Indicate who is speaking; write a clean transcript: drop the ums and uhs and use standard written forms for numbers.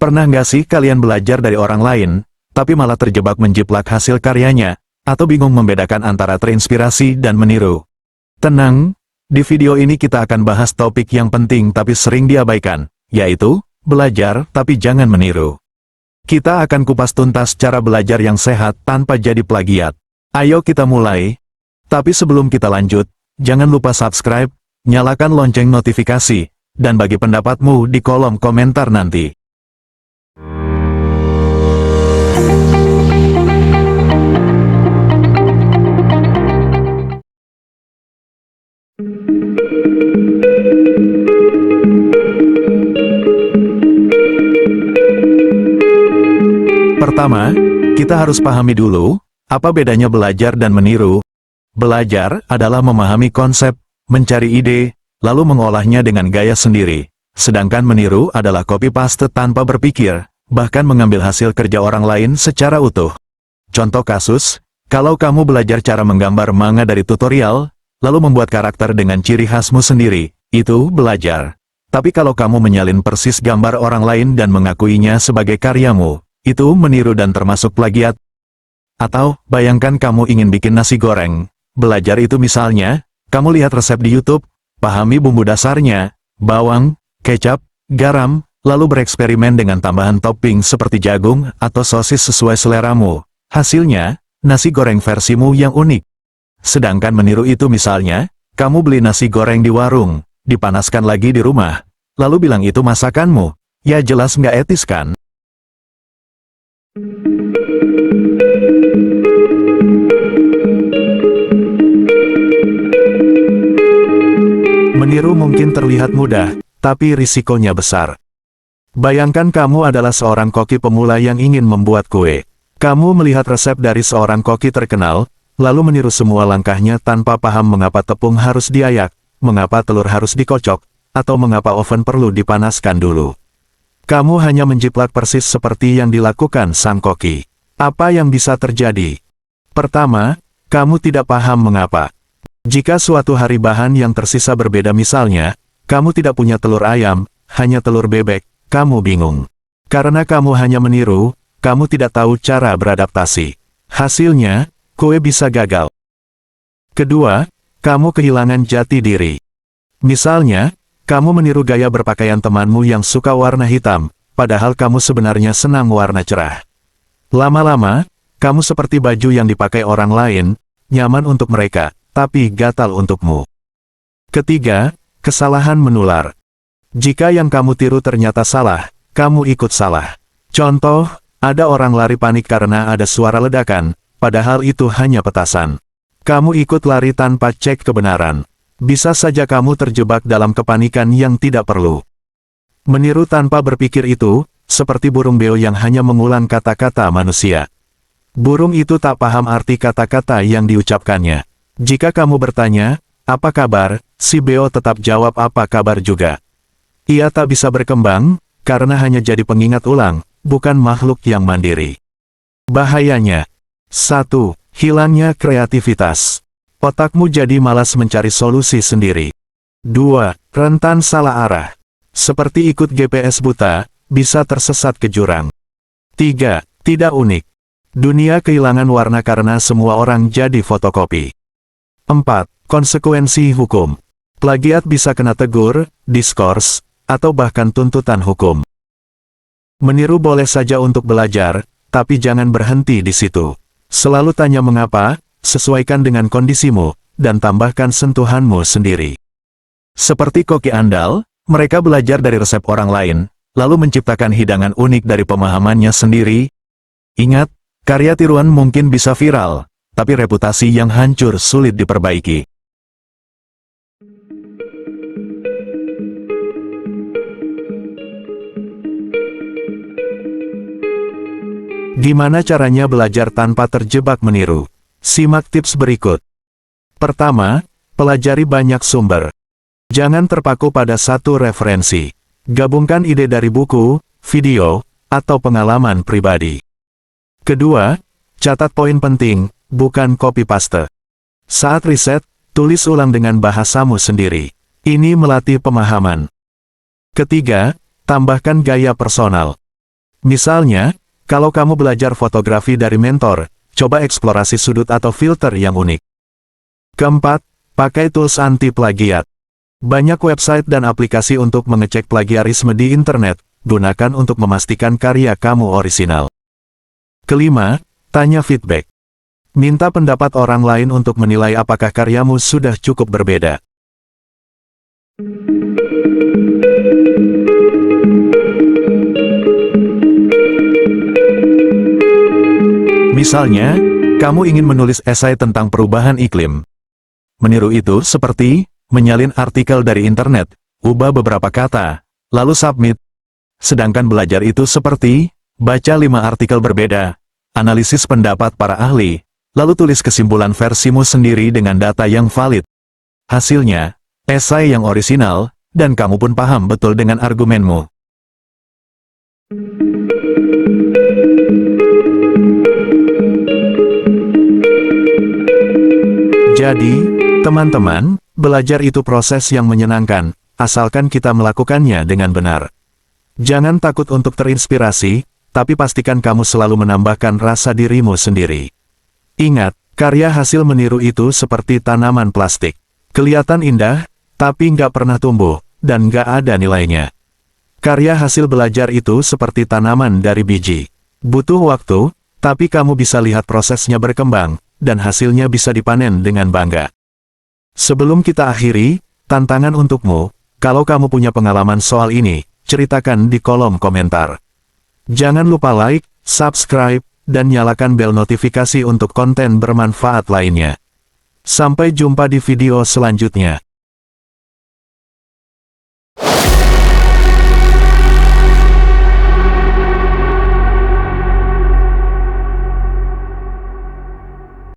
Speaker 1: Pernah nggak sih kalian belajar dari orang lain, tapi malah terjebak menjiplak hasil karyanya, atau bingung membedakan antara terinspirasi dan meniru? Tenang, di video ini kita akan bahas topik yang penting tapi sering diabaikan, yaitu, belajar tapi jangan meniru. Kita akan kupas tuntas cara belajar yang sehat tanpa jadi plagiat. Ayo kita mulai. Tapi sebelum kita lanjut, jangan lupa subscribe, nyalakan lonceng notifikasi, dan bagi pendapatmu di kolom komentar nanti. Pertama, kita harus pahami dulu, apa bedanya belajar dan meniru. Belajar adalah memahami konsep, mencari ide, lalu mengolahnya dengan gaya sendiri. Sedangkan meniru adalah copy-paste tanpa berpikir, bahkan mengambil hasil kerja orang lain secara utuh. Contoh kasus, kalau kamu belajar cara menggambar manga dari tutorial, lalu membuat karakter dengan ciri khasmu sendiri, itu belajar. Tapi kalau kamu menyalin persis gambar orang lain dan mengakuinya sebagai karyamu, itu meniru dan termasuk plagiat. Atau, bayangkan kamu ingin bikin nasi goreng. Belajar itu misalnya, kamu lihat resep di YouTube, pahami bumbu dasarnya, bawang, kecap, garam, lalu bereksperimen dengan tambahan topping seperti jagung atau sosis sesuai seleramu. Hasilnya, nasi goreng versimu yang unik. Sedangkan meniru itu misalnya, kamu beli nasi goreng di warung, dipanaskan lagi di rumah, lalu bilang itu masakanmu. Ya jelas nggak etis kan? Meniru mungkin terlihat mudah, tapi risikonya besar. Bayangkan kamu adalah seorang koki pemula yang ingin membuat kue. Kamu melihat resep dari seorang koki terkenal, lalu meniru semua langkahnya tanpa paham mengapa tepung harus diayak, mengapa telur harus dikocok, atau mengapa oven perlu dipanaskan dulu. Kamu hanya menjiplak persis seperti yang dilakukan sang koki. Apa yang bisa terjadi? Pertama, kamu tidak paham mengapa. Jika suatu hari bahan yang tersisa berbeda misalnya, kamu tidak punya telur ayam, hanya telur bebek, kamu bingung. Karena kamu hanya meniru, kamu tidak tahu cara beradaptasi. Hasilnya, kue bisa gagal. Kedua, kamu kehilangan jati diri. Misalnya, kamu meniru gaya berpakaian temanmu yang suka warna hitam, padahal kamu sebenarnya senang warna cerah. Lama-lama, kamu seperti baju yang dipakai orang lain, nyaman untuk mereka, tapi gatal untukmu. Ketiga, kesalahan menular. Jika yang kamu tiru ternyata salah, kamu ikut salah. Contoh, ada orang lari panik karena ada suara ledakan, padahal itu hanya petasan. Kamu ikut lari tanpa cek kebenaran. Bisa saja kamu terjebak dalam kepanikan yang tidak perlu. Meniru tanpa berpikir itu, seperti burung beo yang hanya mengulang kata-kata manusia. Burung itu tak paham arti kata-kata yang diucapkannya. Jika kamu bertanya, apa kabar, si beo tetap jawab apa kabar juga. Ia tak bisa berkembang, karena hanya jadi pengingat ulang, bukan makhluk yang mandiri. Bahayanya. 1. Hilangnya kreativitas. Otakmu jadi malas mencari solusi sendiri. 2. Rentan salah arah. Seperti ikut GPS buta, bisa tersesat ke jurang. 3. Tidak unik. Dunia kehilangan warna karena semua orang jadi fotokopi. 4. Konsekuensi hukum. Plagiat bisa kena tegur, diskors, atau bahkan tuntutan hukum. Meniru boleh saja untuk belajar, tapi jangan berhenti di situ. Selalu tanya mengapa, sesuaikan dengan kondisimu, dan tambahkan sentuhanmu sendiri. Seperti koki andal, mereka belajar dari resep orang lain, lalu menciptakan hidangan unik dari pemahamannya sendiri. Ingat, karya tiruan mungkin bisa viral, tapi reputasi yang hancur sulit diperbaiki. Gimana caranya belajar tanpa terjebak meniru? Simak tips berikut. Pertama, pelajari banyak sumber. Jangan terpaku pada satu referensi. Gabungkan ide dari buku, video, atau pengalaman pribadi. Kedua, catat poin penting, bukan copy-paste. Saat riset, tulis ulang dengan bahasamu sendiri. Ini melatih pemahaman. Ketiga, tambahkan gaya personal. Misalnya, kalau kamu belajar fotografi dari mentor, coba eksplorasi sudut atau filter yang unik. Keempat, pakai tools anti-plagiat. Banyak website dan aplikasi untuk mengecek plagiarisme di internet, gunakan untuk memastikan karya kamu orisinal. Kelima, tanya feedback. Minta pendapat orang lain untuk menilai apakah karyamu sudah cukup berbeda. Misalnya, kamu ingin menulis esai tentang perubahan iklim. Meniru itu seperti menyalin artikel dari internet, ubah beberapa kata, lalu submit. Sedangkan belajar itu seperti baca 5 artikel berbeda, analisis pendapat para ahli, lalu tulis kesimpulan versimu sendiri dengan data yang valid. Hasilnya, esai yang orisinal, dan kamu pun paham betul dengan argumenmu. Jadi, teman-teman, belajar itu proses yang menyenangkan, asalkan kita melakukannya dengan benar. Jangan takut untuk terinspirasi, tapi pastikan kamu selalu menambahkan rasa dirimu sendiri. Ingat, karya hasil meniru itu seperti tanaman plastik. Kelihatan indah, tapi nggak pernah tumbuh, dan nggak ada nilainya. Karya hasil belajar itu seperti tanaman dari biji. Butuh waktu, tapi kamu bisa lihat prosesnya berkembang, dan hasilnya bisa dipanen dengan bangga. Sebelum kita akhiri, tantangan untukmu, kalau kamu punya pengalaman soal ini, ceritakan di kolom komentar. Jangan lupa like, subscribe, dan nyalakan bel notifikasi untuk konten bermanfaat lainnya. Sampai jumpa di video selanjutnya.